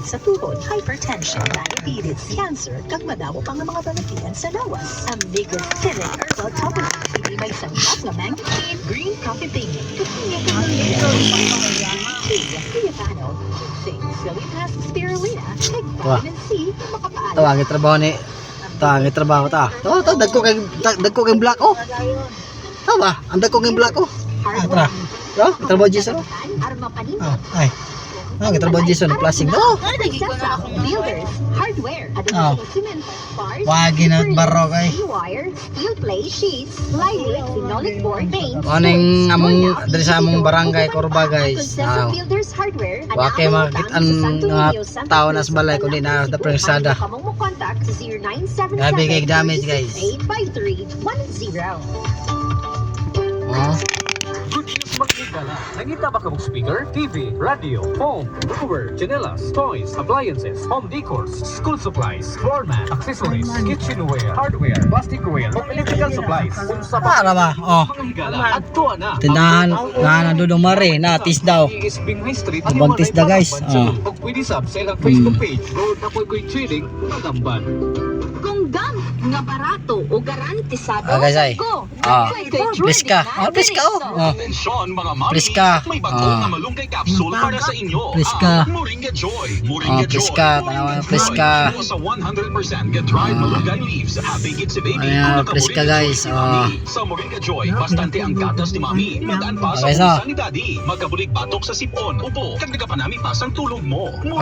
sakit sa tuhod, hypertension, diabetes, cancer, kag madamo pang nga mga balatian sa lawas. Ang biggest killing herbal topicals. Hindi may sangkap nga mango tea, green coffee bean, kapiya Filipano, Philippines spirulina, kag vitamin C na makapaano. Ito ang trabaho ni trabaho ta. To dagko kay black oh. Tama, ang dagko kay black oh. Tara. Bro, trabaho Jason. Ay. Trabaho Jason ng plastic do. Builders, hardware, cement, bars, Wagi na baro kay. wire, steel plate sheets, plywood, phenolic board, paint. Aning among diri sa among barangay Corba guys. Builders hardware. Wa kay makit an mga tao nas balay kundi na da presada. Kamong mo contact sa 0977 Grabe kay damage guys. 85310. Oh. Good news magligala. Nangita ba ka mong speaker, TV, radio, phone, blower, chanelas, toys, appliances, home decors, school supplies, floor mat, accessories, kitchenware, hardware, plasticware, o electrical supplies. Unsa ba Para ba? Oh. mga higala? Adto na. Tindahan na dudong mare na tis daw. Isbing High Street. Abang tisda, guys. Og pwede sab sa ilang Facebook page. Road na ko'y chilling, Magamban. Kung gam nga barato o garantisado Guys ay. go. Please ka. Please ka oh. Atensyon mga mami, Please ka. may bagong na malunggay capsule para sa inyo. Please ka. Moringa Joy. Moringa Please Joy. ka. Tanawan please ka. Buo sa 100% dried malunggay leaves. Happy kids si baby. Ayan, please ka, guys. Sa Moringa Joy, bastante ang gatas ni mami. Magaan pa sa Okay, pusa ni daddy. Magkabulig batok sa sipon. Upo, kag nagapanami pa sang tulog mo.